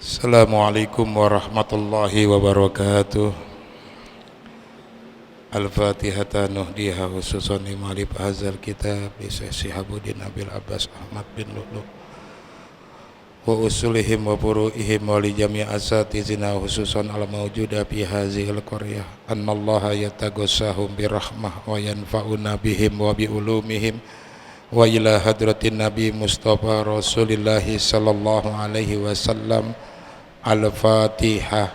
Assalamualaikum warahmatullahi wabarakatuh. Al-Fatihata nuhdiha khususan limalib hazal kitab Syekh Syihabuddin Abil Abbas Ahmad bin Lu'lu' wa usulihim wa furu'ihim wa li jami' asatizina khususan al-mawjuda fi hazihil qaryah annallaha yatagossahum birahmah wa yanfa'una bihim wa bi ulumihim wa ila hadratin Nabi Mustafa Rasulillahi sallallahu alaihi wasallam. Al-Fatihah.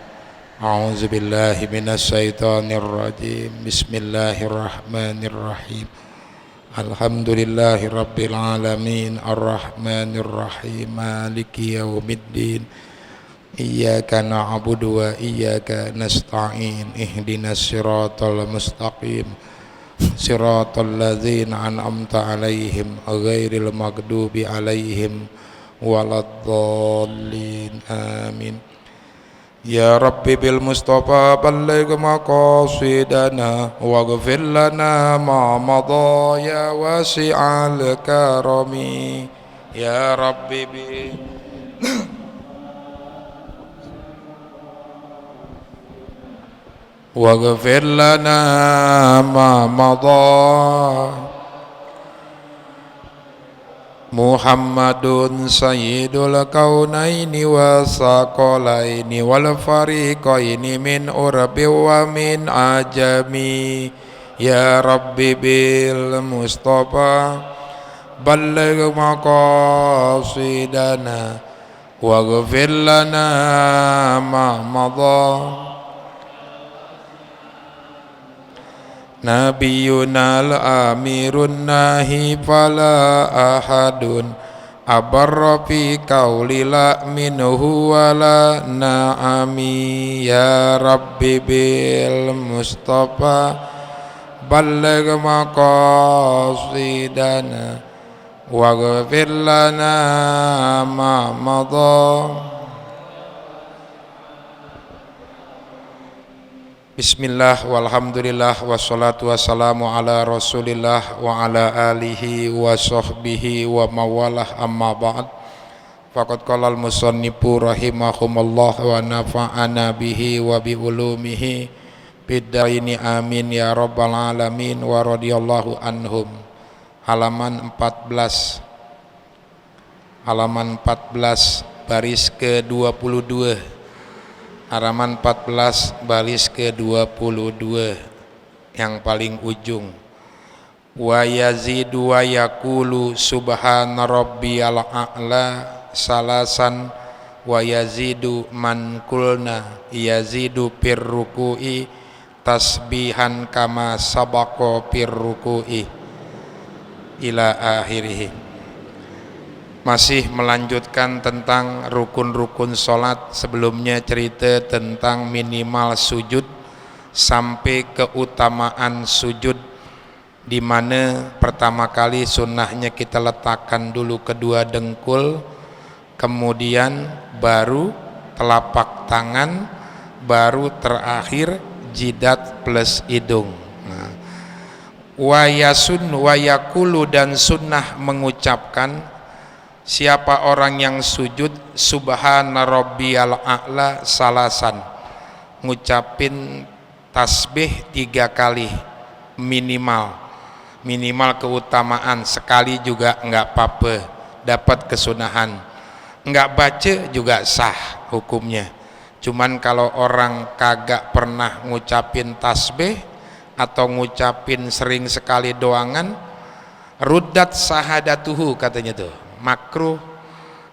A'udzu billahi minasy syaithanir rajim. Bismillahirrahmanirrahim. Alhamdulillahi rabbil alamin arrahmanir rahim maliki yaumiddin. Iyyaka na'budu wa iyyaka nasta'in. Ihdinas siratal mustaqim. Siratal ladzina an'amta 'alaihim ghairil maghdubi 'alaihim waladdallin amin. Ya Rabbi bil Mustafa balligh maqasidana waghfir lana ma madha ya wasi'al karami. Ya Rabbi bi waghfir lana ma madha. Muhammadun sayyidul kaunaini wa saqalaini wal fariqaini min urbi wa min ajami. Ya Rabbi bil Mustafa balligh maqasidana waghfir lana ma madha. Nabiyuna al-amirun nahi fala ahadun abarra fi qawli la minhu wala na'ami. Ya Rabbi bil Mustafa balligh maqasidana waghfir lana ma madha. Bismillah walhamdulillah wassalatu wassalamu ala rasulillah wa ala alihi wa sahbihi wa mawalah amma ba'd. Faqad qala al-musannifu rahimahumullah wa nafa'ana bihi wa bi ulumihi biddaini amin ya rabbal alamin wa radiyallahu anhum. Halaman 14 baris ke-22. Halaman 14 baris ke-22 yang paling ujung. Wa yazidu wa yaqulu subhana rabbiyal a'la salasan wa yazidu man kulna yazidu fir ruku'i tasbihan kama sabaqa fir ruku'i ila akhirih. Masih melanjutkan tentang rukun-rukun sholat. Sebelumnya cerita tentang minimal sujud sampai keutamaan sujud, di mana pertama kali sunnahnya kita letakkan dulu kedua dengkul, kemudian baru telapak tangan, baru terakhir jidat plus hidung. Wa yakulu dan sunnah mengucapkan siapa orang yang sujud subhana rabbiyal a'la salasan, ngucapin tasbih 3 kali minimal keutamaan, sekali juga enggak apa-apa, dapat kesunahan, enggak baca juga sah hukumnya. Cuman kalau orang kagak pernah ngucapin tasbih atau ngucapin sering sekali doangan, ruddat sahadatuhu katanya tuh, makruh,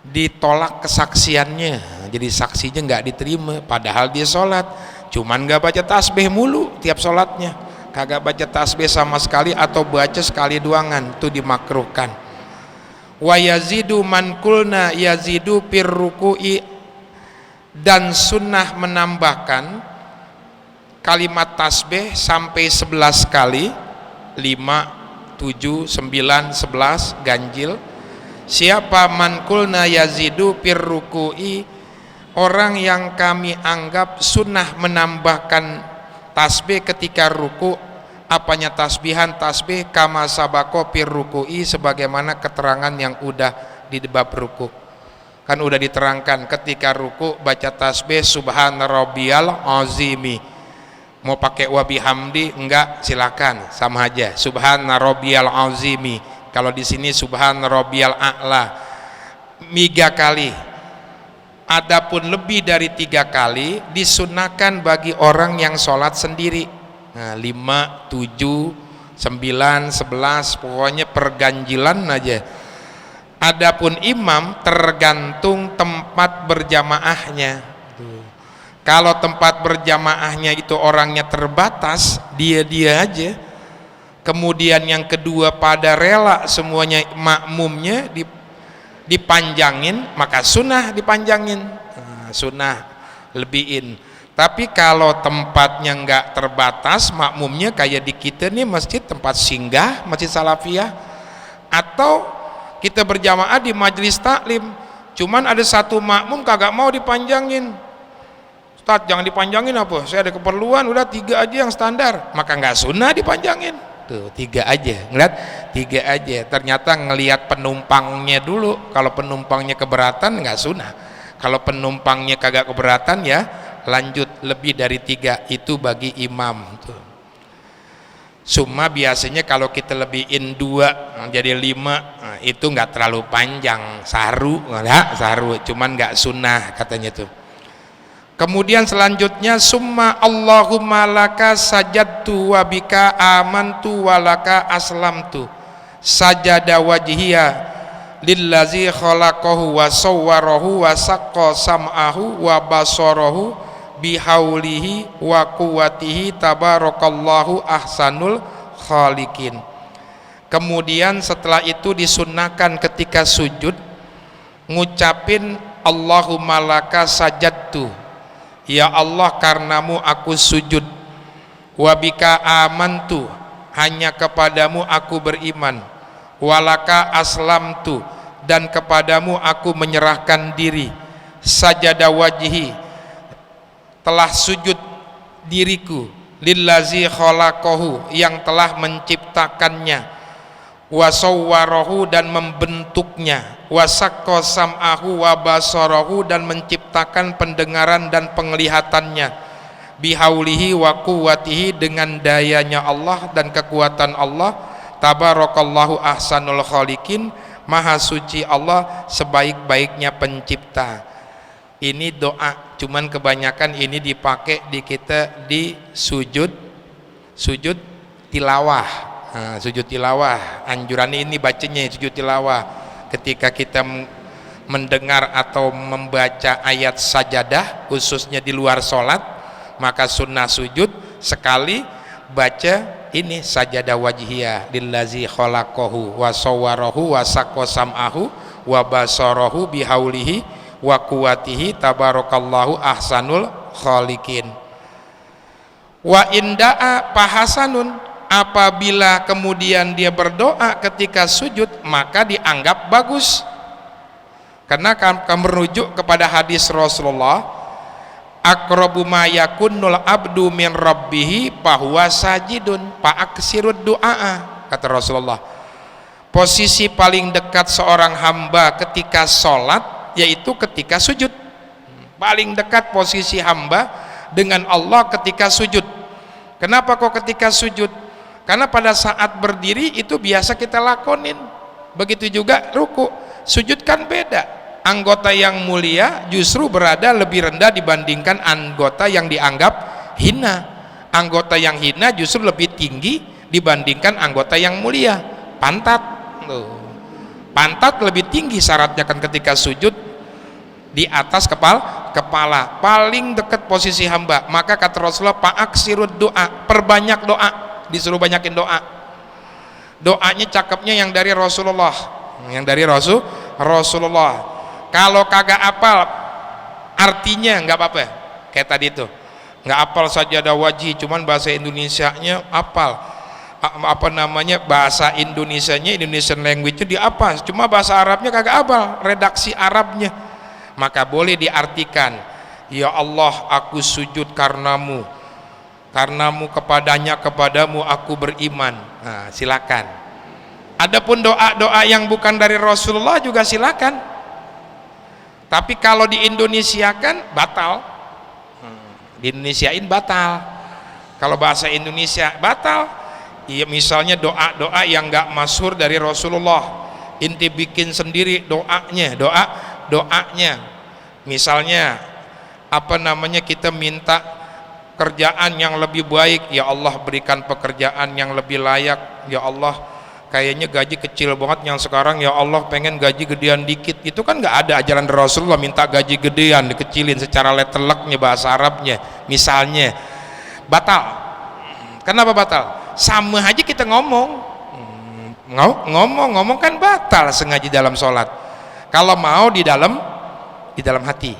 ditolak kesaksiannya, jadi saksinya nggak diterima, padahal dia sholat, cuman nggak baca tasbih mulu tiap sholatnya, kagak baca tasbih sama sekali atau baca sekali doangan, itu dimakruhkan. Wa yazidu man kulna yazidu fir ruku'i, dan sunnah menambahkan kalimat tasbih sampai 11 kali, 5, 7, 9, 11 ganjil. Siapa man kulna yazidu fir ruku'i, orang yang kami anggap sunnah menambahkan tasbih ketika ruku. Apanya tasbihan? Tasbih kama sabako fir ruku'i, sebagaimana keterangan yang udah di bab ruku. Kan udah diterangkan ketika ruku baca tasbih subhana rabbiyal azimi. Mau pakai wa bihamdi enggak, silakan, sama aja. Subhana rabbiyal azimi. Kalau di sini subhana rabbiyal a'la 3 kali. Adapun lebih dari 3 kali disunahkan bagi orang yang sholat sendiri. Nah, 5, 7, 9, 11, pokoknya perganjilan aja. Adapun imam tergantung tempat berjamaahnya. Kalau tempat berjamaahnya itu orangnya terbatas, dia aja. Kemudian yang kedua pada rela semuanya makmumnya dipanjangin, maka sunnah dipanjangin. Nah, sunnah lebihin. Tapi kalau tempatnya nggak terbatas, makmumnya kayak di kita nih masjid tempat singgah, masjid salafiyah, atau kita berjamaah di majelis taklim, cuman ada satu makmum kagak mau dipanjangin. Ustaz, jangan dipanjangin apa? Saya ada keperluan, udah 3 aja yang standar. Maka nggak sunnah dipanjangin. Tuh 3 aja, ngeliat 3 aja. Ternyata ngelihat penumpangnya dulu. Kalau penumpangnya keberatan nggak sunnah. Kalau penumpangnya kagak keberatan ya lanjut lebih dari 3 itu bagi imam. Tuh. Cuma biasanya kalau kita lebihin 2 jadi 5, nah, itu nggak terlalu panjang, saru, nggak saru, cuman nggak sunnah katanya tuh. Kemudian selanjutnya summa Allahumma laka sajadtu wa bika amantu wa laka aslamtu sajada wajhiya lillazi khalaqahu wa sawwarahu wa saqqa sam'ahu wa basarahu bihaulihi wa quwwatihi tabarakallahu ahsanul khaliqin. Kemudian setelah itu disunnahkan ketika sujud ngucapin Allahumma laka sajadtu, ya Allah karenamu aku sujud, wabika amantu hanya kepadamu aku beriman, walaka aslamtu dan kepadamu aku menyerahkan diri, sajada wajhi telah sujud diriku, lillazi khalaqahu yang telah menciptakannya, wasawwarahu dan membentuknya, wasaqqa sam'ahu wa basarahu dan menciptakan pendengaran dan penglihatannya, bihaulihi wa quwwatihi dengan dayanya Allah dan kekuatan Allah, tabarakallahu ahsanul khaliqin, maha suci Allah sebaik-baiknya pencipta. Ini doa, cuman kebanyakan ini dipakai di kita di sujud tilawah. Nah, sujud tilawah anjuran ini bacanya sujud tilawah ketika kita mendengar atau membaca ayat sajadah khususnya di luar sholat, maka sunnah sujud sekali baca ini sajadah wajhiyah lillazi khalaqahu wa sawwarahu wa saqqa sam'ahu wa basarahu bihaulihi wa quwwatihi tabarakallahu ahsanul khaliqin. Wa inda'a pahasanun, apabila kemudian dia berdoa ketika sujud maka dianggap bagus, karena kamu merujuk kepada hadis Rasulullah, aqrabu ma yakunul abdu min rabbih fahuwa sajidun fa aksirud du'a, kata Rasulullah. Posisi paling dekat seorang hamba ketika sholat yaitu ketika sujud. Paling dekat posisi hamba dengan Allah ketika sujud. Kenapa kok ketika sujud? Karena pada saat berdiri itu biasa kita lakonin, begitu juga ruku. Sujud kan beda. Anggota yang mulia justru berada lebih rendah dibandingkan anggota yang dianggap hina. Anggota yang hina justru lebih tinggi dibandingkan anggota yang mulia. Pantat, pantat lebih tinggi syaratnya kan ketika sujud, di atas kepala, paling dekat posisi hamba. Maka kata Rasulullah, pa'aksirud doa, perbanyak doa, disuruh banyakin doa. Doanya cakepnya yang dari Rasulullah, Rasulullah. Kalau kagak apal artinya nggak apa-apa, kayak tadi itu nggak apal sajadah wajhi, cuman bahasa Indonesianya apal, apa namanya, bahasa Indonesianya, Indonesian language-nya diapal, cuma bahasa Arabnya kagak apal, redaksi Arabnya. Maka boleh diartikan, ya Allah aku sujud karenamu, kepadamu aku beriman. Nah, silakan. Adapun doa-doa yang bukan dari Rasulullah juga silakan. Tapi kalau di Indonesia kan batal, di Indonesiain batal. Kalau bahasa Indonesia batal, iya misalnya doa-doa yang nggak masyhur dari Rasulullah, inti bikin sendiri doanya. Misalnya apa namanya, kita minta kerjaan yang lebih baik, ya Allah berikan pekerjaan yang lebih layak, ya Allah kayaknya gaji kecil banget yang sekarang, ya Allah pengen gaji gedean dikit. Itu kan nggak ada ajaran Rasulullah minta gaji gedean dikecilin secara letterleknya bahasa Arabnya. Misalnya batal. Kenapa batal? Sama aja kita ngomong kan batal sengaja dalam sholat. Kalau mau di dalam hati,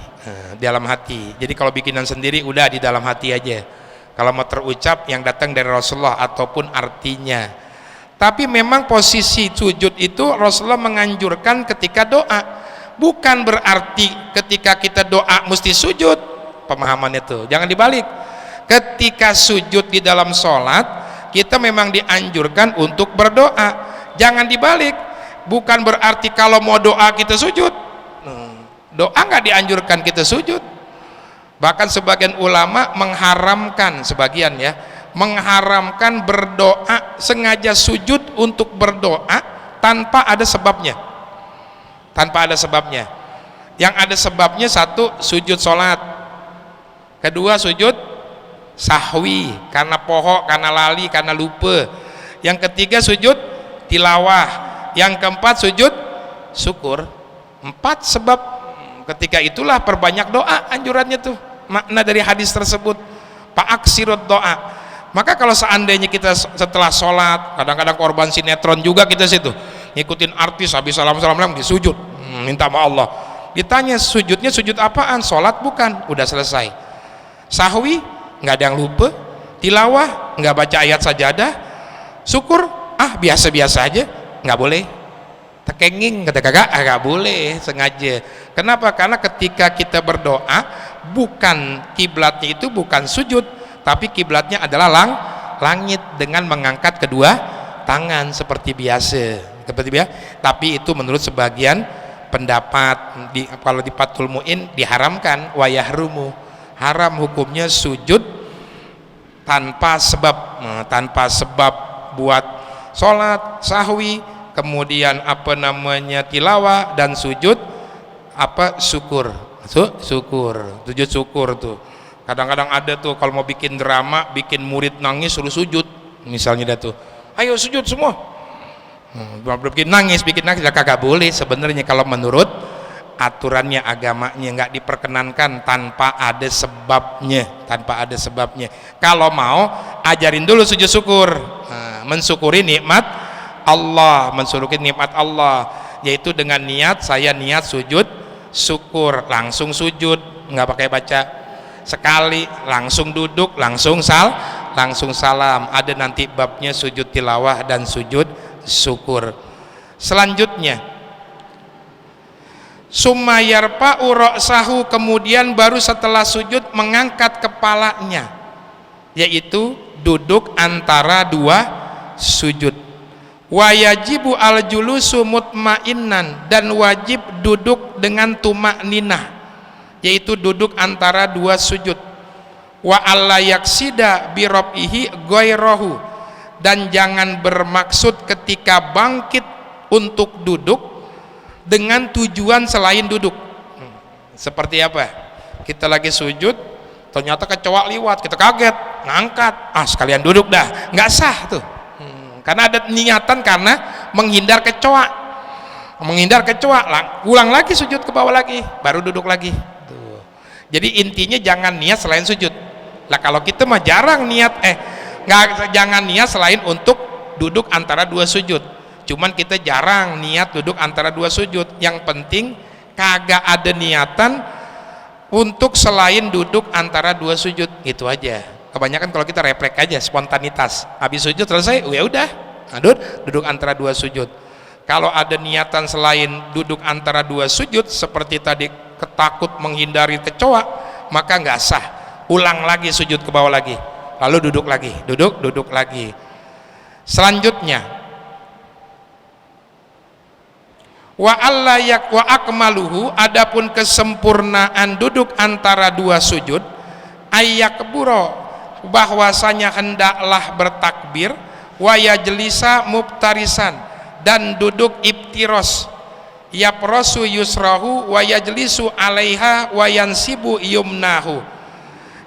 di dalam hati. Jadi kalau bikinan sendiri udah di dalam hati aja. Kalau mau terucap yang datang dari Rasulullah ataupun artinya. Tapi memang posisi sujud itu Rasulullah menganjurkan ketika doa, bukan berarti ketika kita doa mesti sujud. Pemahamannya tuh jangan dibalik. Ketika sujud di dalam sholat kita memang dianjurkan untuk berdoa, jangan dibalik. Bukan berarti kalau mau doa kita sujud. Doa nggak dianjurkan kita sujud. Bahkan sebagian ulama mengharamkan, sebagian ya, mengharamkan berdoa, sengaja sujud untuk berdoa tanpa ada sebabnya. Tanpa ada sebabnya. Yang ada sebabnya satu, sujud sholat. Kedua, sujud sahwi, karena pohon, karena lali, karena lupa. Yang ketiga, sujud tilawah. Yang keempat, sujud syukur. 4 sebab. Ketika itulah perbanyak doa anjurannya tuh. Makna dari hadis tersebut, fa'aksirud doa. Maka kalau seandainya kita setelah sholat, kadang-kadang korban sinetron juga kita situ, ngikutin artis habis salam-salam disujud, minta sama Allah. Ditanya sujudnya sujud apaan? Sholat bukan, udah selesai. Sahwi nggak ada yang lupa, tilawah nggak baca ayat sajadah, syukur biasa-biasa aja, nggak boleh. Tekenging kata kakak, nggak boleh sengaja. Kenapa? Karena ketika kita berdoa, bukan kiblatnya itu bukan sujud, tapi kiblatnya adalah langit dengan mengangkat kedua tangan seperti biasa. Tapi itu menurut sebagian pendapat kalau di Fathul Mu'in diharamkan, wayahrumu, haram hukumnya sujud tanpa sebab buat sholat sahwi, kemudian tilawah dan sujud syukur. Sujud syukur tuh. Kadang-kadang ada tuh kalau mau bikin drama, bikin murid nangis suruh sujud. Misalnya dah tuh, ayo sujud semua. Bikin nangis, lah kagak boleh sebenarnya kalau menurut aturannya agamanya, nggak diperkenankan tanpa ada sebabnya. Kalau mau ajarin dulu sujud syukur, mensyukuri nikmat Allah, yaitu dengan niat, saya niat sujud syukur, langsung sujud, nggak pakai baca sekali, langsung duduk, langsung salam. Ada nanti babnya sujud tilawah dan sujud syukur. Selanjutnya summa yarfa'u ra'sahu, kemudian baru setelah sujud mengangkat kepalanya, yaitu duduk antara dua sujud. Wa yajibu al julusu mutmainnan, dan wajib duduk dengan tumakninah, yaitu duduk antara dua sujud. Wa alla yaksida bi rafihi ghairahu, dan jangan bermaksud ketika bangkit untuk duduk dengan tujuan selain duduk. Seperti apa? Kita lagi sujud, ternyata kecoa liwat, kita kaget, ngangkat, sekalian duduk dah, nggak sah tuh. Karena ada niatan karena menghindar kecoa, ulang lagi sujud ke bawah lagi, baru duduk lagi. Tuh. Jadi intinya jangan niat selain sujud. Lah kalau kita mah jarang niat, jangan niat selain untuk duduk antara dua sujud. Cuman kita jarang niat duduk antara dua sujud. Yang penting kagak ada niatan untuk selain duduk antara dua sujud, gitu aja. Kebanyakan kalau kita refleks aja, spontanitas. Habis sujud selesai, ya udah, duduk antara dua sujud. Kalau ada niatan selain duduk antara dua sujud, seperti tadi ketakut menghindari kecoa, maka nggak sah. Ulang lagi sujud ke bawah lagi, lalu duduk lagi, duduk lagi. Selanjutnya, wa alla yak wa akmaluhu, adapun kesempurnaan duduk antara dua sujud, ayyakburo, bahwasanya hendaklah bertakbir, wa yajlisa mubtarisan, dan duduk ibtiros, yaprosu yusrahu wa yajlisu alaiha wa yansibu yumnahu,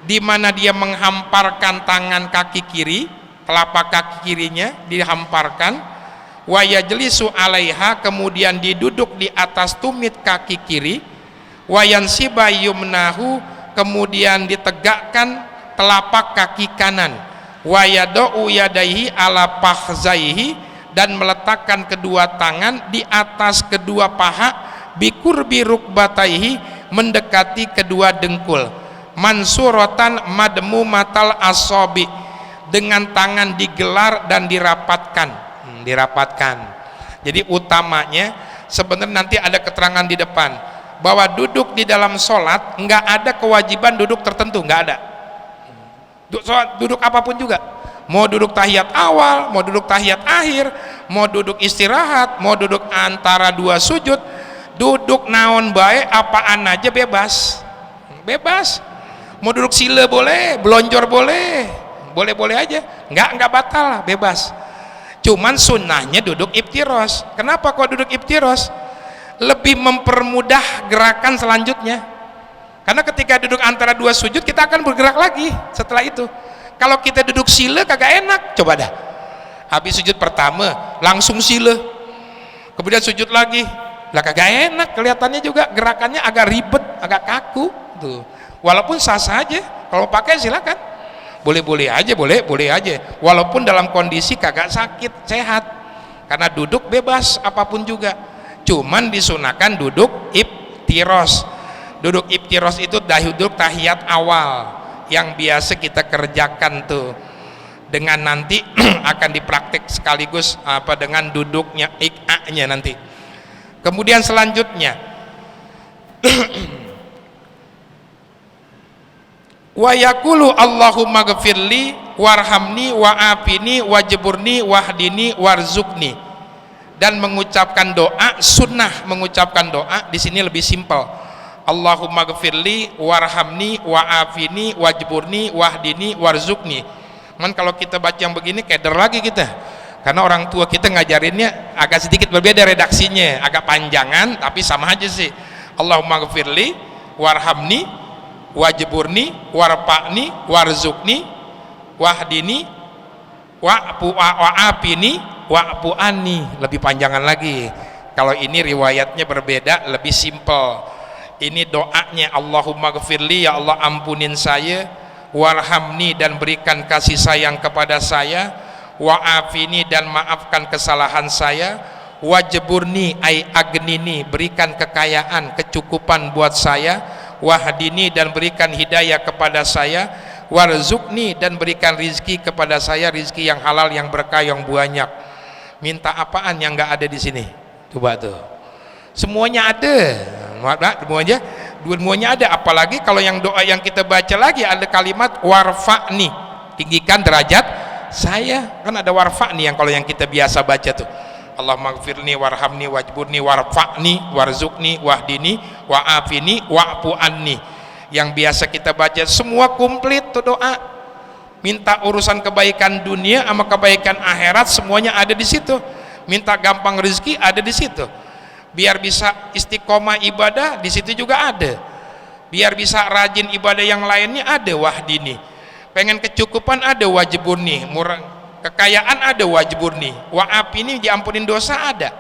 di mana dia menghamparkan tangan kaki kiri, telapak kaki kirinya dihamparkan, wa yajlisu alaiha, kemudian diduduk di atas tumit kaki kiri, wa yansiba yumnahu, kemudian ditegakkan telapak kaki kanan, wa yadau yadaihi ala pakhzaihi, dan meletakkan kedua tangan di atas kedua paha, bikurbi rukbataihi, mendekati kedua dengkul, mansuratan madmu matal asobi, dengan tangan digelar dan dirapatkan. Dirapatkan. Jadi utamanya sebenarnya nanti ada keterangan di depan bahwa duduk di dalam sholat nggak ada kewajiban duduk tertentu, nggak ada. Duduk apapun juga, mau duduk tahiyat awal, mau duduk tahiyat akhir, mau duduk istirahat, mau duduk antara dua sujud, duduk naon bae apaan aja bebas, bebas. Mau duduk sila boleh, belonjor boleh, boleh-boleh aja, nggak batal, bebas. Cuman sunnahnya duduk ibtiros. Kenapa kok duduk ibtiros? Lebih mempermudah gerakan selanjutnya. Karena ketika duduk antara dua sujud kita akan bergerak lagi setelah itu. Kalau kita duduk sila kagak enak. Coba dah, habis sujud pertama langsung sila, kemudian sujud lagi, lah kagak enak, kelihatannya juga gerakannya agak ribet, agak kaku tuh. Walaupun sah saja, kalau pakai silakan, boleh-boleh aja, boleh aja, walaupun dalam kondisi kagak sakit, sehat, karena duduk bebas apapun juga. Cuman disunahkan duduk ibtiros. Duduk ibtiros itu duduk tahiyat awal yang biasa kita kerjakan tuh, dengan nanti akan dipraktek sekaligus apa dengan duduknya iqa'nya nanti. Kemudian selanjutnya wa yaqulu Allahumma ghfirli warhamni wa'afini wajburni wahdini warzuqni, dan mengucapkan doa sunnah, mengucapkan doa di sini lebih simpel. Allahumma ghfirli warhamni wa'afini wajburni wahdini warzuqni. Man kalau kita baca yang begini keder lagi kita, karena orang tua kita ngajarinnya agak sedikit berbeda redaksinya, agak panjangan tapi sama aja sih. Allahumma ghfirli warhamni wajburni warfa'ni warzuqni wahdini wa'afini wa'fu anni, lebih panjangan lagi. Kalau ini riwayatnya berbeda, lebih simpel. Ini doanya Allahumma ghfirli, ya Allah ampunin saya, warhamni dan berikan kasih sayang kepada saya, wa'afini dan maafkan kesalahan saya, wajburni ay agnini, berikan kekayaan kecukupan buat saya, wahdini dan berikan hidayah kepada saya, warzuqni dan berikan rizki kepada saya, rizki yang halal yang berkah yang banyak. Minta apaan yang nggak ada di sini? Coba tuh, semuanya ada, semuanya ada. Apalagi kalau yang doa yang kita baca lagi ada kalimat warfa'ni, tinggikan derajat saya, kan ada warfa'ni yang kalau yang kita biasa baca tuh, Allahumma gfirni warhamni wajburni warfa'ni warzuqni wahdini wa'afini wa'fu anni, yang biasa kita baca. Semua komplit tuh doa, minta urusan kebaikan dunia sama kebaikan akhirat semuanya ada di situ. Minta gampang rezeki ada di situ. Biar bisa istiqomah ibadah di situ juga ada. Biar bisa rajin ibadah yang lainnya ada wahdini. Pengen kecukupan ada wajburni, murah kekayaan ada wajburni, wa'afini diampunin dosa ada,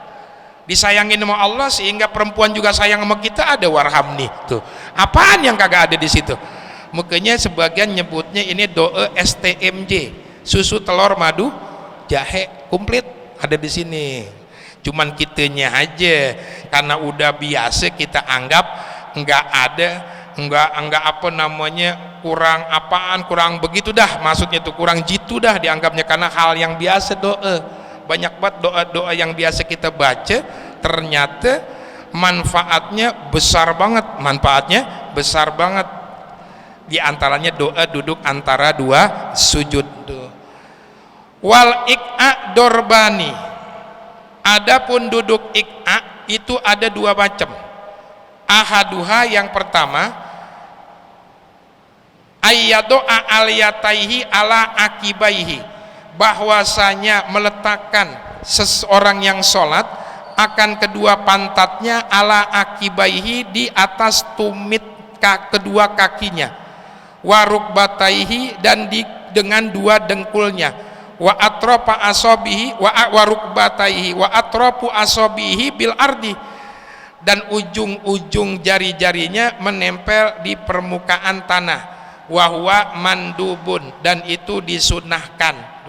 disayangin sama Allah sehingga perempuan juga sayang sama kita ada warhamni. Tuh, apaan yang kagak ada di situ? Makanya sebagian nyebutnya ini doa STMJ, susu telur madu jahe, komplit ada di sini. Cuman kitanya aja karena udah biasa kita anggap enggak ada, enggak apa namanya, kurang apaan, kurang begitu dah, maksudnya tuh kurang jitu dah dianggapnya, karena hal yang biasa doa. Banyak banget doa-doa yang biasa kita baca, ternyata manfaatnya besar banget, di antaranya doa duduk antara dua sujud. Wal iq'a dorbani, adapun duduk iq'a itu ada dua macam. Ahaduha, yang pertama, ayyado'a aliyataihi ala akibaihi, bahwasanya meletakkan seseorang yang sholat akan kedua pantatnya ala akibaihi, di atas tumit kedua kakinya, warukbataihi, dan dengan dua dengkulnya, wa atropa asobihi wa rukbataihi wa atropu asobihi bil ardi, dan ujung-ujung jari-jarinya menempel di permukaan tanah, wahwa mandubun, dan itu disunahkan.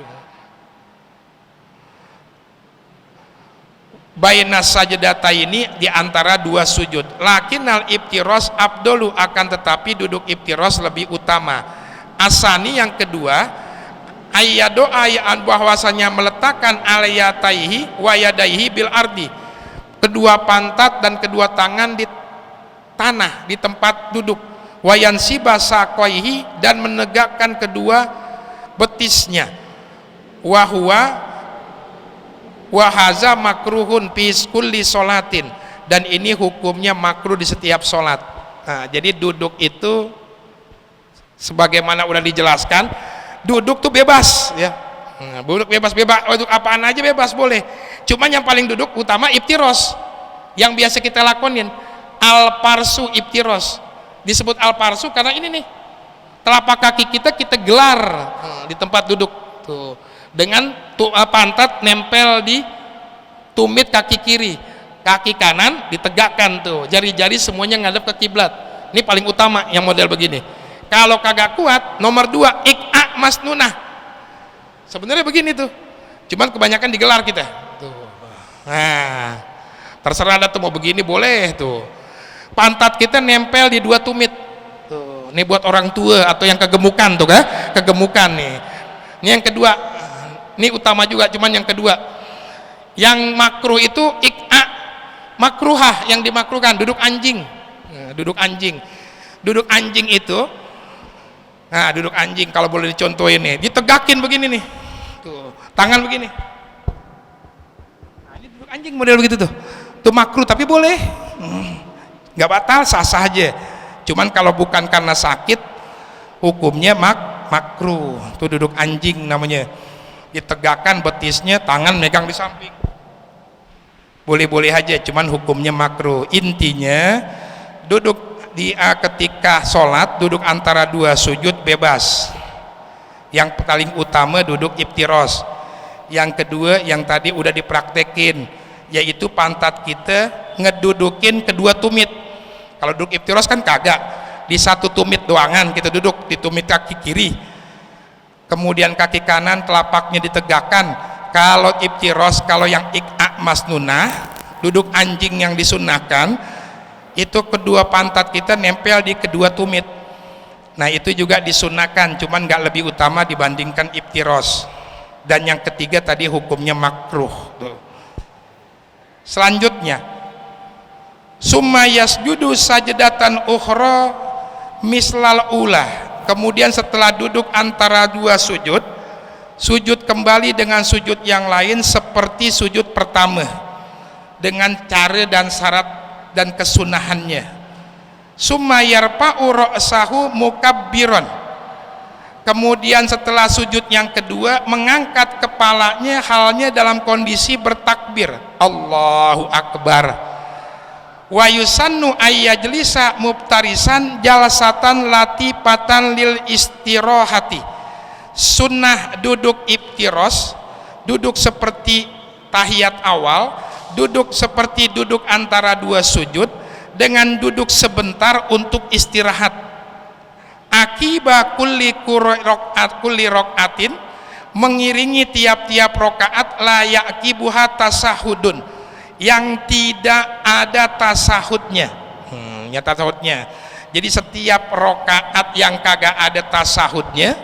Bainas sajdataini, di antara dua sujud. Lakinnal iftiros afdolu, akan tetapi duduk iftiros lebih utama. Asani, yang kedua, ayyado'a, bahwasanya meletakkan aliyataihi wa yadaihi bil ardi, kedua pantat dan kedua tangan di tanah, di tempat duduk, wa yansiba saqaihi, dan menegakkan kedua betisnya, wa huwa wahaza makruhun fi kulli sholatin, dan ini hukumnya makruh di setiap sholat. Nah, jadi duduk itu sebagaimana udah dijelaskan, duduk tuh bebas ya. Nah, duduk bebas, duduk apaan aja bebas, boleh. Cuman yang paling duduk utama iftiros, yang biasa kita lakonin al-parsu iftiros. Disebut al-parsu karena ini nih, telapak kaki kita gelar di tempat duduk tuh, dengan pantat nempel di tumit kaki kiri, kaki kanan ditegakkan tuh, jari-jari semuanya ngadep ke kiblat. Ini paling utama yang model begini. Kalau kagak kuat, nomor 2 ik'a masnunah. Sebenarnya begini tuh, cuman kebanyakan digelar kita tuh. Nah, terserah ada tuh, mau begini boleh tuh. Pantat kita nempel di dua tumit tuh. Ini buat orang tua atau yang kegemukan tuh kan, kegemukan nih. Ini yang kedua, ini utama juga, cuman yang kedua. Yang makruh itu ik'a makruhah, yang dimakruhkan duduk anjing. Nah, duduk anjing. Duduk anjing itu, nah duduk anjing kalau boleh dicontohin nih, ditegakin begini nih. Tuh, tangan begini. Nah, ini duduk anjing model begitu tuh. Tuh makruh tapi boleh. Nggak batal, sah-sah aja. Cuman kalau bukan karena sakit, hukumnya makruh. Tuh duduk anjing namanya. Ditegakkan betisnya, tangan megang di samping, boleh-boleh aja, cuman hukumnya makruh. Intinya duduk ketika sholat, duduk antara dua sujud bebas. Yang paling utama duduk iftiros. Yang kedua yang tadi udah dipraktekin, yaitu pantat kita ngedudukin kedua tumit. Kalau duduk iftiros kan kagak, di satu tumit doangan kita duduk, di tumit kaki kiri, kemudian kaki kanan telapaknya ditegakkan. Kalau iftiros, kalau yang ik'a masnunah, duduk anjing yang disunahkan, itu kedua pantat kita nempel di kedua tumit. Nah itu juga disunahkan, cuman nggak lebih utama dibandingkan iftiros. Dan yang ketiga tadi hukumnya makruh. Selanjutnya, summa yasjudu sajdatan ukhra mislal ulah. Kemudian setelah duduk antara dua sujud, sujud kembali dengan sujud yang lain seperti sujud pertama, dengan cara dan syarat dan kesunahannya. Summa yarfa'u ra'sahu mukabbiran. Kemudian setelah sujud yang kedua, mengangkat kepalanya halnya dalam kondisi bertakbir, Allahu Akbar. Wa yusannu ayyajlisa mubtarisan jalsatan latifatan lil istirahati. Sunnah duduk iftiros, duduk seperti tahiyat awal, duduk seperti duduk antara dua sujud, dengan duduk sebentar untuk istirahat. Akiba kulli rok'atin, mengiringi tiap-tiap rokaat, la yaqibuha tasahudun, yang tidak ada tasahudnya. Tasahudnya. Jadi setiap rokaat yang kagak ada tasahudnya,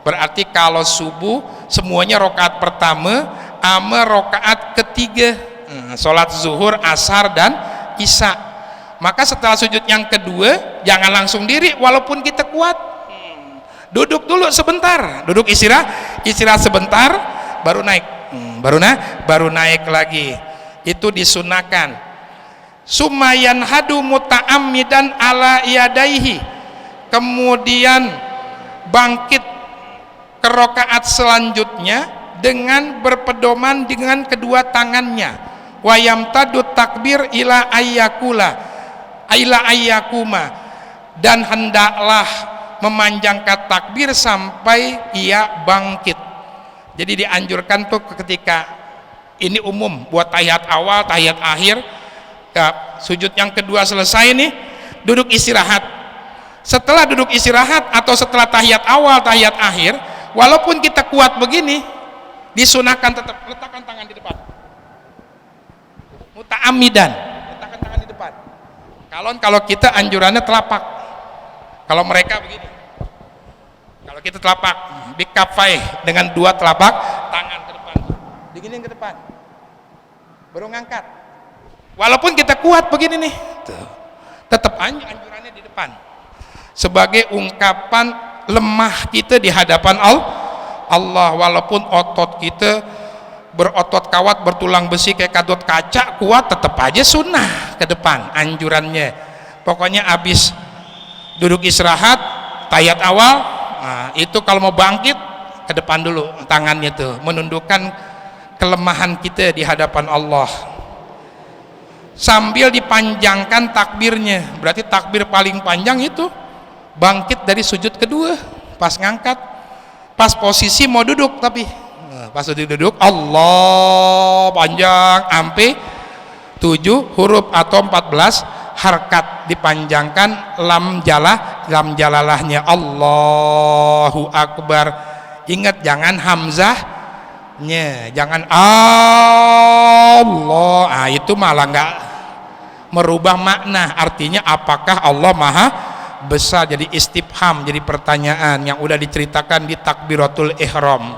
berarti kalau subuh semuanya rokaat pertama sama rokaat ketiga, sholat zuhur, asar, dan isya. Maka setelah sujud yang kedua jangan langsung diri walaupun kita kuat, duduk dulu sebentar, duduk istirahat sebentar, baru naik, baru naik lagi. Itu disunahkan. Sumayan hadu muta'ammidan ala yadaihi, kemudian bangkit ke rakaat selanjutnya dengan berpedoman dengan kedua tangannya. Wayam tadut takbir ila ayyakuma, dan hendaklah memanjangkan takbir sampai ia bangkit. Jadi dianjurkan tuh ketika ini umum buat tahiyat awal, tahiyat akhir, sujud yang kedua selesai nih, duduk istirahat. Setelah duduk istirahat atau setelah tahiyat awal, tahiyat akhir, walaupun kita kuat begini, disunahkan tetap letakkan tangan di depan. Muta'ammidan, letakkan tangan di depan. Kalau kita anjurannya telapak. Kalau mereka begini. Kalau kita telapak, bikafai, dengan dua telapak tangan ke depan. Diginiin ke depan. Baru ngangkat. Walaupun kita kuat begini nih, tetap anjurannya di depan. Sebagai ungkapan lemah kita di hadapan Allah, walaupun otot kita berotot kawat bertulang besi kayak kadut kaca kuat, tetap aja sunnah ke depan anjurannya. Pokoknya abis duduk istirahat tahiyat awal, nah, itu kalau mau bangkit ke depan dulu tangannya tuh, menundukkan kelemahan kita di hadapan Allah. Sambil dipanjangkan takbirnya, berarti takbir paling panjang itu bangkit dari sujud kedua pas ngangkat, pas posisi mau duduk, tapi pas duduk Allah panjang sampai 7 huruf atau 14 harkat dipanjangkan, lam jalalahnya Allahu Akbar. Ingat jangan hamzahnya, jangan Allah, itu malah enggak merubah makna. Artinya apakah Allah maha besar, jadi istifham, jadi pertanyaan yang udah diceritakan di takbiratul ihram.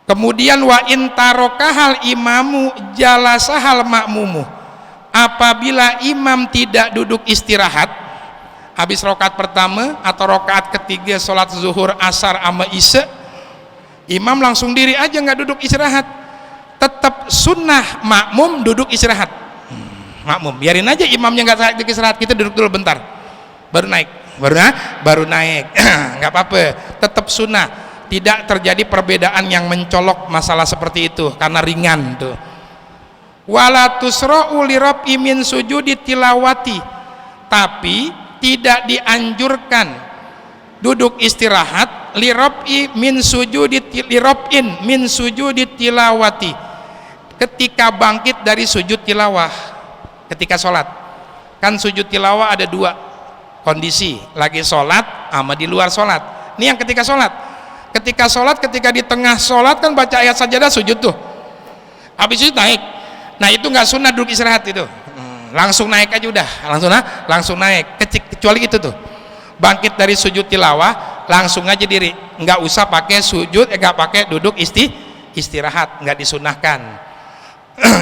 Kemudian wa intarokahal imamu jalasahal makmumu, apabila imam tidak duduk istirahat habis rokaat pertama atau rokaat ketiga sholat zuhur, asar, ama isya, imam langsung diri aja nggak duduk istirahat, tetap sunnah makmum duduk istirahat. Makmum biarin aja imamnya nggak duduk istirahat, kita duduk dulu bentar baru naik, baru naik nggak apa-apa, tetap sunnah. Tidak terjadi perbedaan yang mencolok masalah seperti itu karena ringan tuh. Wala tusra'u lirab'i min sujudi tilawati, tapi tidak dianjurkan duduk istirahat lirab'i min sujudi lirab'in min sujudi tilawati, ketika bangkit dari sujud tilawah. Ketika sholat kan sujud tilawah ada dua kondisi, lagi sholat sama di luar sholat. Ini yang ketika sholat. Ketika sholat, ketika di tengah sholat kan baca ayat sajadah sujud tuh, habis itu naik. Nah itu nggak sunnah duduk istirahat itu, langsung naik aja udah, langsung naik. Kecuali itu tuh, bangkit dari sujud tilawah langsung aja diri, nggak usah pakai sujud, nggak pakai duduk istirahat, nggak disunahkan.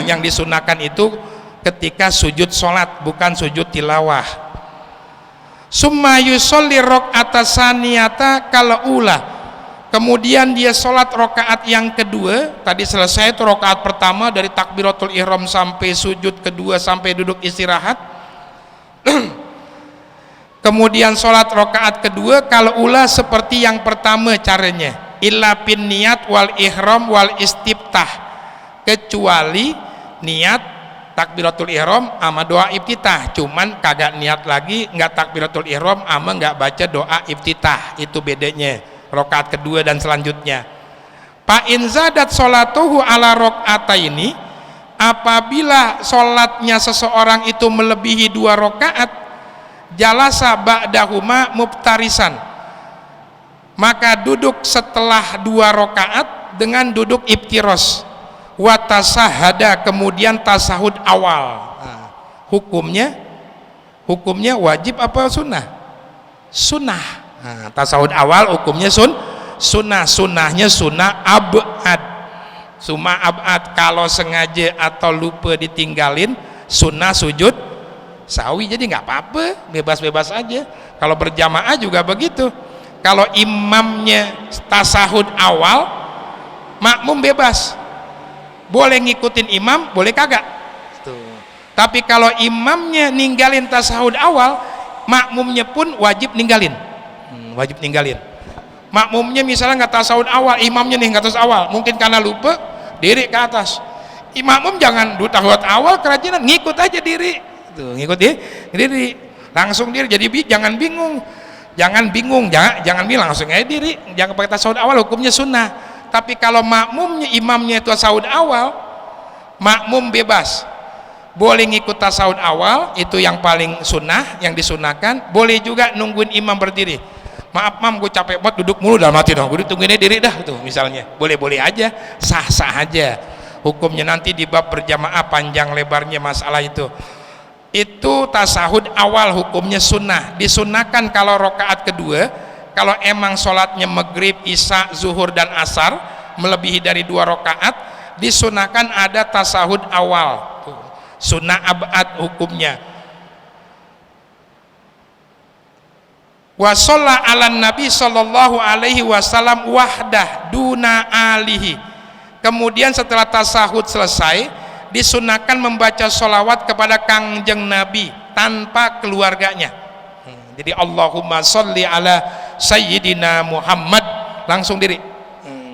Yang disunahkan itu ketika sujud sholat, bukan sujud tilawah. Summa yusolli rok'ata saniyata kala ula, kemudian dia sholat rokaat yang kedua. Tadi selesai itu rokaat pertama dari takbiratul ihram sampai sujud kedua sampai duduk istirahat. Kemudian sholat rokaat kedua kalau ulah seperti yang pertama caranya, illa bin niat wal ihram wal istiftah, kecuali niat takbiratul ihram sama doa iftitah, cuman kagak niat lagi, nggak takbiratul ihram sama nggak baca doa iftitah, itu bedanya rokaat kedua dan selanjutnya. Fa in zadat sholatuhu ala rok'ataini, apabila sholatnya seseorang itu melebihi 2 rokaat, jalasa ba'dahuma muftarisan, maka duduk setelah 2 rokaat dengan duduk iftiros, wa tasahada, kemudian tasahud awal. Nah, hukumnya wajib apa sunnah? Sunnah. Nah, tasawuf awal hukumnya sunnahnya sunnah abad. Kalau sengaja atau lupa ditinggalin sunnah sujud sawi, jadi nggak apa-apa, bebas-bebas aja. Kalau berjamaah juga begitu, kalau imamnya tasahud awal, makmum bebas, boleh ngikutin imam, boleh kagak tuh. Tapi kalau imamnya ninggalin tasahud awal, makmumnya pun wajib ninggalin. Wajib ninggalin. Makmumnya misalnya nggak tasahud awal, imamnya nih nggak tasahud awal, mungkin karena lupa, diri ke atas. Makmum jangan dulu tasahud awal kerajinan, ngikut aja diri. Tuh, ngikut diri. Langsung diri. Jadi jangan bingung. Jangan bilang langsung aja diri. Jangan pakai tasahud awal, hukumnya sunnah. Tapi kalau makmumnya, imamnya itu tasahud awal, makmum bebas. Boleh ngikut tasawuf awal, itu yang paling sunnah, yang disunahkan. Boleh juga nungguin imam berdiri. Maaf mam, gue capek banget duduk mulu dalam hati dong, gue tungguinnya diri dah tuh misalnya. Boleh-boleh aja, sah-sah aja. Hukumnya nanti di bab berjamaah panjang lebarnya masalah itu. Itu tasahud awal hukumnya sunnah. Disunahkan kalau rokaat kedua, kalau emang sholatnya maghrib, isya, zuhur dan asar melebihi dari 2 rokaat, disunahkan ada tasahud awal. Sunnah abad hukumnya. Wa shalla ala nabi sallallahu alaihi wasallam wahdah duna alihi. Kemudian setelah tasahud selesai, disunahkan membaca sholawat kepada kangjeng Nabi tanpa keluarganya. Jadi Allahumma sholli ala sayyidina Muhammad, langsung diri,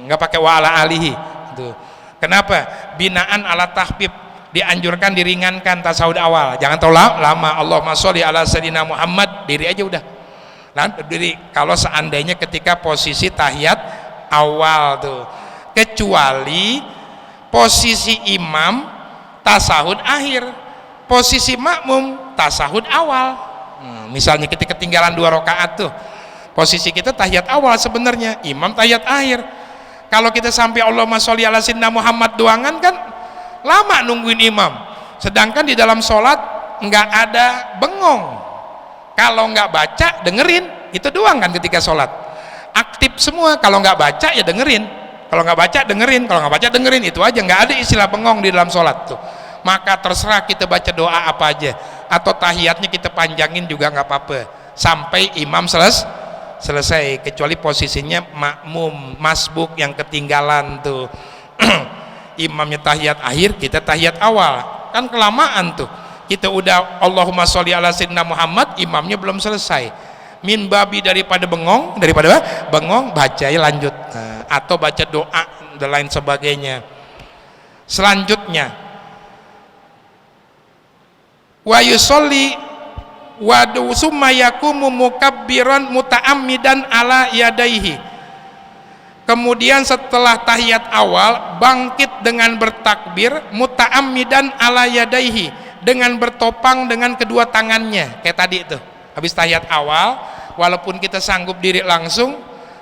nggak pakai wa ala alihi. Tuh. Kenapa? Binaan ala tahbib, dianjurkan diringankan tasawuf awal, jangan terlalu lama. Allahumma sholli ala sayyidina Muhammad, diri aja udah. Diri kalau seandainya ketika posisi tahiyat awal tuh, kecuali posisi imam tasahud akhir, posisi makmum tasahud awal. Misalnya kita ketinggalan 2 rakaat tuh, posisi kita tahiyat awal sebenarnya, imam tahiyat akhir. Kalau kita sampai Allahumma sholli ala sayyidina Muhammad doangan kan lama nungguin imam. Sedangkan di dalam sholat nggak ada bengong. Kalau nggak baca dengerin, itu doang kan ketika sholat. Aktif semua, kalau nggak baca ya dengerin. Kalau nggak baca dengerin, kalau nggak baca dengerin, itu aja, nggak ada istilah bengong di dalam sholat tuh. Maka terserah kita baca doa apa aja, atau tahiyatnya kita panjangin juga nggak apa-apa sampai imam selesai, kecuali posisinya makmum masbuk yang ketinggalan tuh. Imamnya tahiyat akhir, kita tahiyat awal, kan kelamaan tuh. Kita udah Allahumma sholli ala sayyidina Muhammad, imamnya belum selesai. Min babi daripada bengong, baca ya lanjut. Atau baca doa dan lain sebagainya. Selanjutnya, wa yusolli wa summa yakumu mukabbiran muta'ammidan ala yadaihi. Kemudian setelah tahiyat awal bangkit dengan bertakbir muta'ammidan ala yadaihi, dengan bertopang dengan kedua tangannya kayak tadi itu. Habis tahiyat awal, walaupun kita sanggup diri langsung,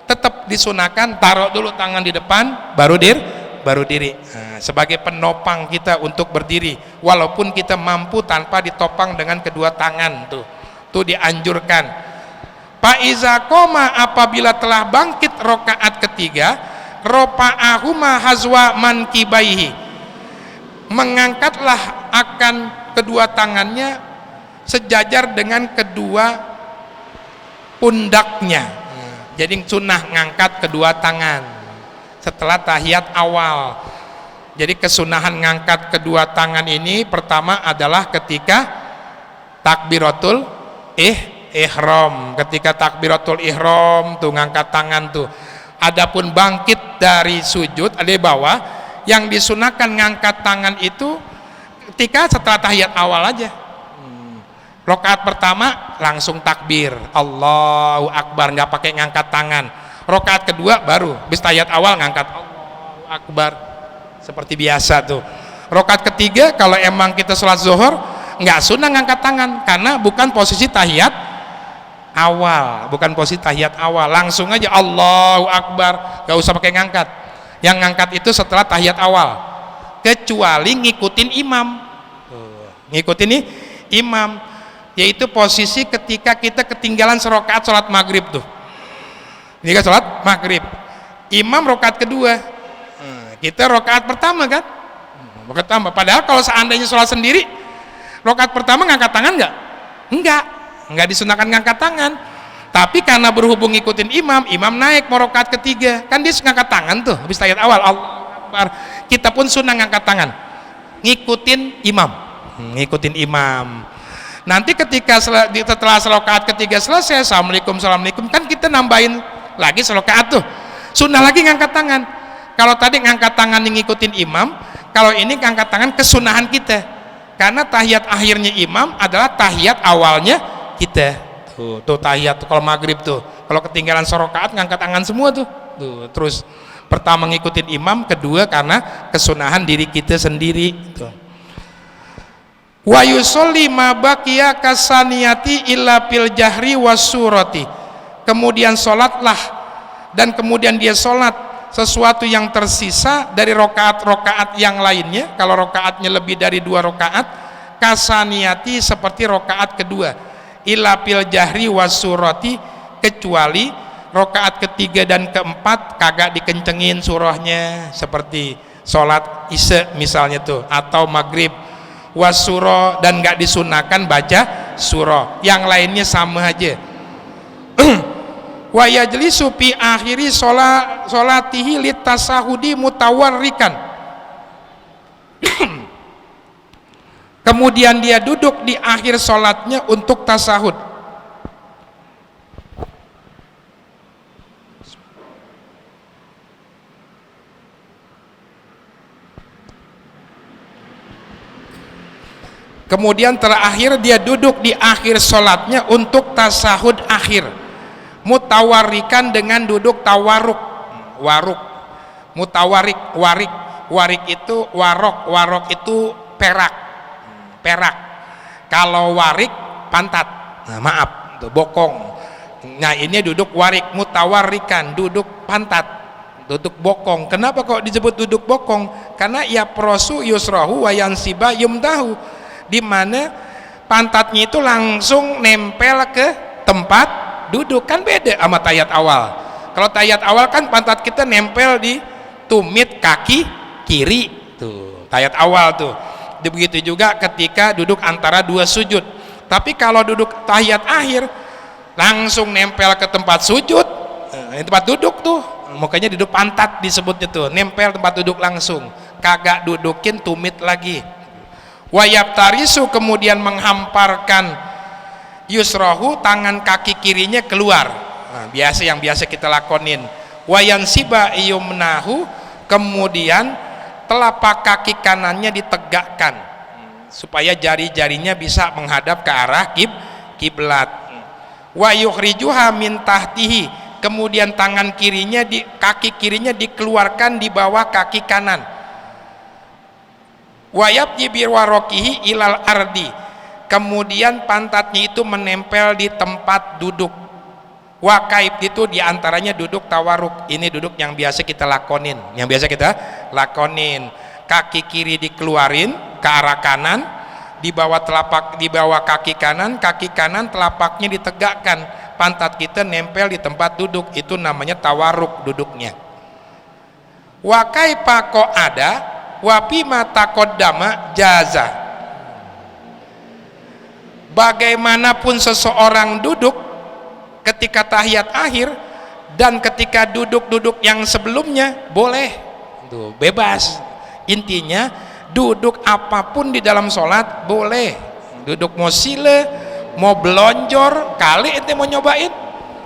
tetap disunahkan taruh dulu tangan di depan baru diri. Nah, sebagai penopang kita untuk berdiri, walaupun kita mampu tanpa ditopang dengan kedua tangan tuh dianjurkan. Fa'iza qoma, apabila telah bangkit rokaat ketiga, rofa'ahuma hazwa mankibaihi, mengangkatlah akan kedua tangannya sejajar dengan kedua pundaknya. Jadi sunnah ngangkat kedua tangan setelah tahiyat awal. Jadi kesunahan ngangkat kedua tangan ini pertama adalah ketika takbiratul ihram. Ketika takbiratul ihram tuh ngangkat tangan tuh. Adapun bangkit dari sujud ada di bawah, yang disunahkan ngangkat tangan itu ketika setelah tahiyat awal aja. Rakaat pertama langsung takbir Allahu Akbar, nggak pakai ngangkat tangan. Rakaat kedua baru habis tahiyat awal ngangkat Allahu Akbar seperti biasa tuh. Rakaat ketiga kalau emang kita sholat zuhur nggak sunnah ngangkat tangan karena bukan posisi tahiyat awal, langsung aja Allahu Akbar, nggak usah pakai ngangkat. Yang ngangkat itu setelah tahiyat awal, kecuali ngikutin imam. Ngikutin nih imam, yaitu posisi ketika kita ketinggalan serokaat sholat maghrib tuh. Ini kan sholat maghrib, imam rokaat kedua, kita rokaat pertama kan, padahal kalau seandainya sholat sendiri rokaat pertama ngangkat tangan enggak disunahkan ngangkat tangan. Tapi karena berhubung ngikutin imam naik mau rokaat ketiga, kan dia ngangkat tangan tuh habis tahiyat awal Allahu Akbar. Kita pun sunnah ngangkat tangan ngikutin imam. ngikutin imam. Nanti ketika setelah rakaat ketiga selesai, assalamualaikum, kan kita nambahin lagi rakaat tuh, sunnah lagi ngangkat tangan. Kalau tadi ngangkat tangan ngikutin imam, kalau ini ngangkat tangan kesunahan kita, karena tahiyat akhirnya imam adalah tahiyat awalnya kita. Tuh tahiyat kalau maghrib tuh, kalau ketinggalan rakaat ngangkat tangan semua tuh. Terus pertama ngikutin imam, kedua karena kesunahan diri kita sendiri tuh. Wa yusolli ma baqiya kasaniyati illa fil jahri wasurati. Kemudian sholatlah, dan kemudian dia sholat sesuatu yang tersisa dari rokaat-rokaat yang lainnya. Kalau rokaatnya lebih dari 2 rokaat, kasaniyati seperti rokaat kedua, illa fil jahri wasurati, kecuali rokaat ketiga dan keempat kagak dikencengin surahnya, seperti sholat isya misalnya tuh, atau maghrib, wasuro, dan gak disunahkan baca surah. Yang lainnya sama aja. Wa yajlisu fi akhiri sholatihi litasahudi mutawarrikan. Kemudian dia duduk di akhir sholatnya untuk tasahud. Kemudian terakhir dia duduk di akhir sholatnya untuk tasahud akhir, mutawarrikan dengan duduk tawaruk, waruk, mutawarik, warik itu warok itu perak, kalau warik pantat, maaf, bokong. Nah ini duduk warik, mutawarrikan, duduk pantat, duduk bokong. Kenapa kok disebut duduk bokong? Karena ya prosu yusrahu wa yansiba yumtahu, di mana pantatnya itu langsung nempel ke tempat duduk. Kan beda sama tahiyat awal. Kalau tahiyat awal kan pantat kita nempel di tumit kaki kiri tuh, tahiyat awal tuh. Begitu juga ketika duduk antara 2 sujud. Tapi kalau duduk tahiyat akhir langsung nempel ke tempat sujud, tempat duduk tuh, makanya duduk pantat disebutnya tuh, nempel tempat duduk langsung, kagak dudukin tumit lagi. Wayab tarisu, kemudian menghamparkan yusrohu, tangan kaki kirinya keluar. Biasa yang biasa kita lakonin. Wayan siba yumnahu, kemudian telapak kaki kanannya ditegakkan supaya jari-jarinya bisa menghadap ke arah kiblat. Wa yukhrijuha min tahtihi, kemudian tangan kirinya kaki kirinya dikeluarkan di bawah kaki kanan. Wayab jibir warokihi ilal ardi, kemudian pantatnya itu menempel di tempat duduk. Wakaib itu diantaranya duduk tawaruk, ini duduk yang biasa kita lakonin, kaki kiri dikeluarin ke arah kanan, di bawah kaki kanan telapaknya ditegakkan, pantat kita nempel di tempat duduk, itu namanya tawaruk duduknya. Wakaipa ko ada wapima takodama jaza, bagaimanapun seseorang duduk ketika tahiyat akhir dan ketika duduk yang sebelumnya boleh tuh, bebas. Intinya duduk apapun di dalam sholat boleh, duduk mau sila, mau belonjor, kali ente mau nyobain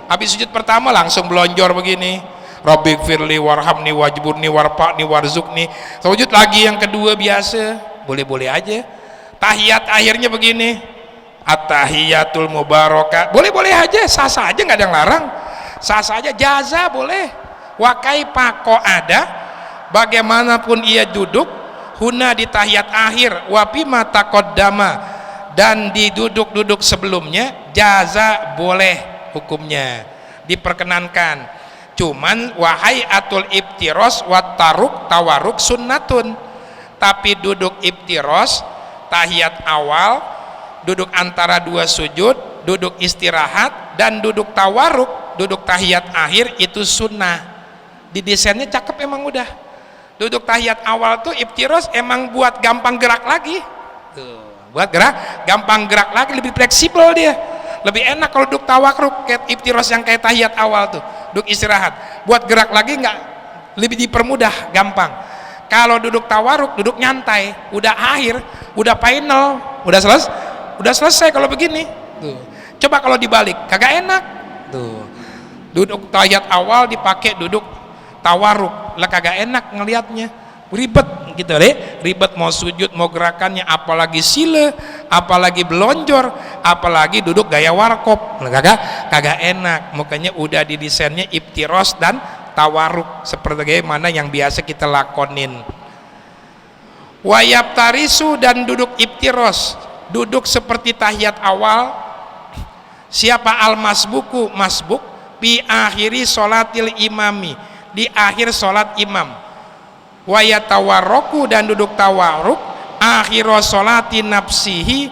habis sujud pertama langsung belonjor begini, Rabbi firli warhamni wajburni warfa'ni warzukni, sujud lagi yang kedua biasa, boleh-boleh aja. Tahiyat akhirnya begini, at-tahiyatul mubarakah, boleh-boleh aja, sah-sah aja, nggak ada yang larang, sah-sah aja. Jaza boleh. Wakai pako ada, bagaimanapun ia duduk, huna di tahiyat akhir, wapima takodama, dan di duduk sebelumnya, jaza boleh hukumnya, diperkenankan. Cuman wahai atul ibtiros wat tawaruk sunnatun, tapi duduk ibtiros tahiyat awal, duduk antara 2 sujud, duduk istirahat, dan duduk tawaruk, duduk tahiyat akhir itu sunnah. Didesainnya cakep emang udah. Duduk tahiyat awal tuh ibtiros emang buat gampang gerak lagi tuh, gampang gerak lagi, lebih fleksibel dia, lebih enak kalau duduk tawaruk kayak ibtiros yang kayak tahiyat awal tuh, duduk istirahat, buat gerak lagi nggak, lebih dipermudah, gampang. Kalau duduk tawaruk, duduk nyantai, udah akhir, udah final, udah selesai kalau begini. Tuh. Coba kalau dibalik, kagak enak. Tuh. Duduk tahiyat awal dipakai duduk tawaruk, lah kagak enak ngelihatnya. Ribet gitu deh, ribet mau sujud, mau gerakannya, apalagi sila, apalagi belonjor, apalagi duduk gaya warkop, kagak enak. Makanya udah didesainnya iftiros dan tawaruk seperti mana yang biasa kita lakonin. Wayab tarisu, dan duduk iftiros, duduk seperti tahiyat awal. Siapa al-masbuku, masbuk bi akhiri sholatil imami, di akhir sholat imam. Wayatawarroku, dan duduk tawarruk akhir sholati nafsihi,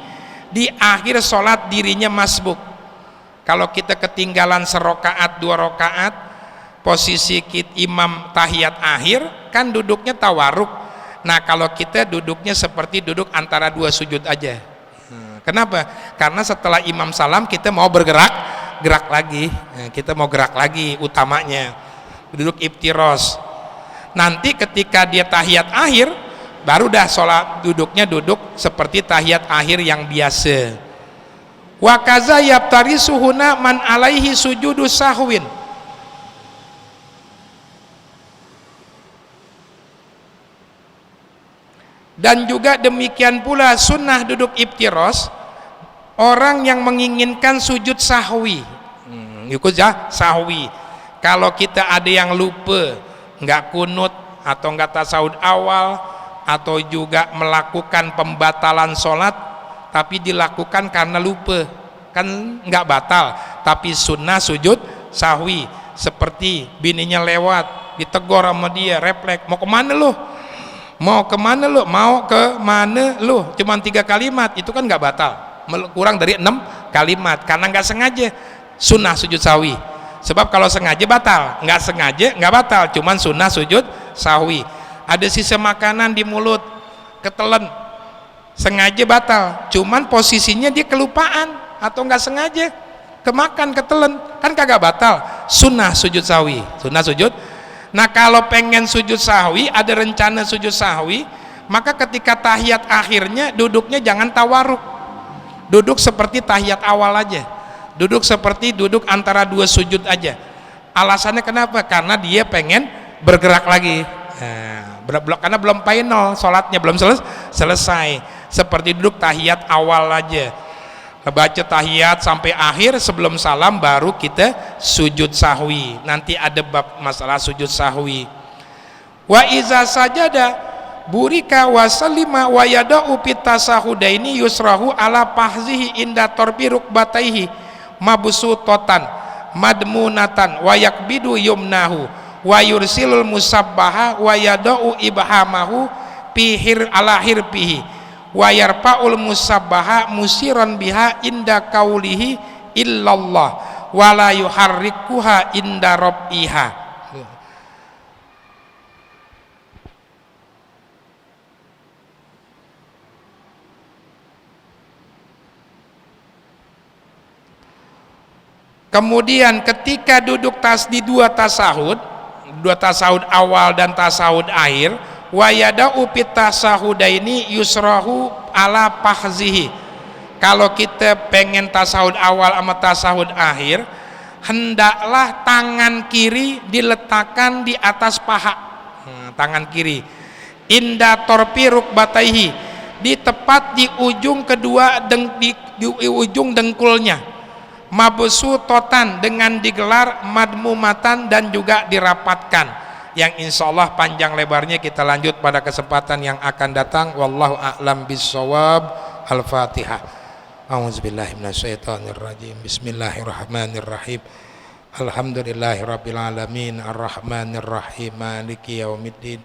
di akhir sholat dirinya masbuk. Kalau kita ketinggalan serokaat, 2 rokaat, posisi imam tahiyat akhir kan duduknya tawarruk. Nah kalau kita duduknya seperti duduk antara 2 sujud aja. Kenapa? Karena setelah imam salam kita mau gerak lagi, kita mau gerak lagi, utamanya duduk iftiros. Nanti ketika dia tahiyat akhir baru dah sholat duduknya duduk seperti tahiyat akhir yang biasa. Wa kaza yabtarisuhuna man alaihi sujudu sahwin, dan juga demikian pula sunnah duduk iftiros orang yang menginginkan sujud sahwi. Ikut ya sahwi. Kalau kita ada yang lupa, nggak kunut atau nggak tasawuf awal, atau juga melakukan pembatalan sholat tapi dilakukan karena lupa, kan nggak batal tapi sunnah sujud sahwi. Seperti bininya lewat, ditegor sama dia, refleks, mau kemana lu, mau kemana lu, cuman 3 kalimat, itu kan nggak batal, kurang dari 6 kalimat karena nggak sengaja, sunnah sujud sahwi. Sebab kalau sengaja batal, nggak sengaja nggak batal, cuman sunnah sujud sahwi. Ada sisa makanan di mulut, ketelen, sengaja batal, cuman posisinya dia kelupaan atau nggak sengaja kemakan, ketelen, kan kagak batal, sunnah sujud sahwi, sunnah sujud. Nah kalau pengen sujud sahwi, ada rencana sujud sahwi, maka ketika tahiyat akhirnya duduknya jangan tawaruk, duduk seperti tahiyat awal aja, duduk seperti duduk antara 2 sujud aja. Alasannya kenapa? Karena dia pengen bergerak lagi, karena belum final, sholatnya belum selesai. Seperti duduk tahiyat awal aja, baca tahiyat sampai akhir, sebelum salam baru kita sujud sahwi. Nanti ada bab masalah sujud sahwi. Wa iza sajada burika wa salima wa yada'u pitasahudaini yusrahu ala pahzihi inda torbi rukbataihi mabsutotan madmunatan wa yakbidu yumnahu wa yursilul musabbaha wa yada'u ibhamahu pihir ala hirpihi wa yarfa'ul musabbaha musiran biha inda kaulihi illallah wa la yuharrikuha inda rabbiha. Kemudian ketika duduk di 2 tasahud, 2 tasahud awal dan tasahud akhir, wa yada'u fit tasahudaini yusrahu ala pahzihi. Kalau kita pengen tasahud awal sama tasahud akhir, hendaklah tangan kiri diletakkan di atas paha, tangan kiri, inda torpi rukbataihi, di tepat di ujung kedua di ujung dengkulnya, mabsutotan, dengan digelar madmumatan dan juga dirapatkan, yang insya Allah panjang lebarnya kita lanjut pada kesempatan yang akan datang. Wallahu a'lam bissawab. Al-Fatihah. A'udzubillahi minasyaitonirrajim. Bismillahirrahmanirrahim. Alhamdulillahirabbil alamin, arrahmanirrahim, maliki yaumiddin.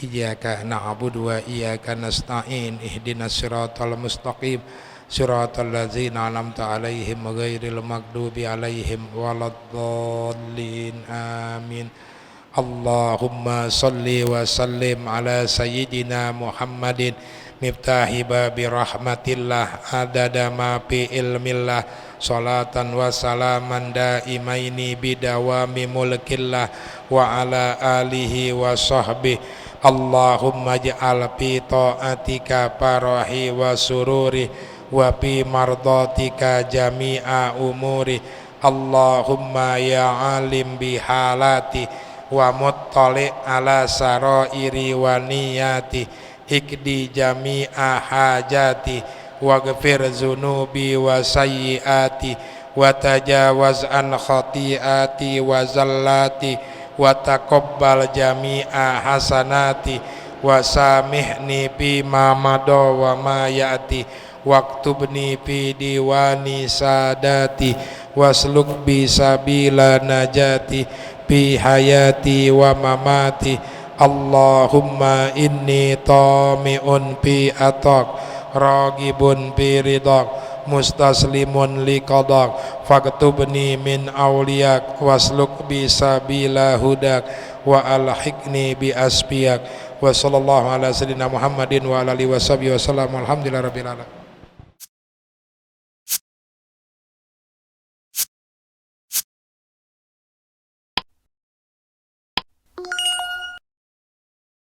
Iyyaka na'budu wa iyyaka nasta'in. Ihdinas siratal mustaqim, siratal ladzina an'amta 'alaihim ghairil maghdubi 'alaihim waladdallin. Amin. Allahumma shalli wa sallim ala sayyidina Muhammadin miftahi babi rahmatillah adada ma fi ilmillah, salatan wa salaman daimaini bidawami mulkillah wa ala alihi wa sahbihi Allahumma ja'al fi ta'atika farahi wa sururi wa fi mardatika jami'a umuri. Allahumma ya alim bihalati wa muttali ala sarairi wa niyati ikdi jami'a hajati waghfir zunubi wa sayyiati wa tajawaz an khati'ati wa zallati wa taqabbal jami'a hasanati wa samihni bima mada wa ma ya'ti waktubni fi diwani sadati wasluk bi sabila najati fi hayati wa mamati. Allahumma inni tami'un fi atak ragibun fi ridak mustaslimun liqadak faktubni min awliyak wasluk bi sabila hudak wa alhiqni bi asfiyak. Wa sallallahu ala sayyidina Muhammadin wa ala alihi wa sahbihi wa sallam. Alhamdulillah rabbil alamin.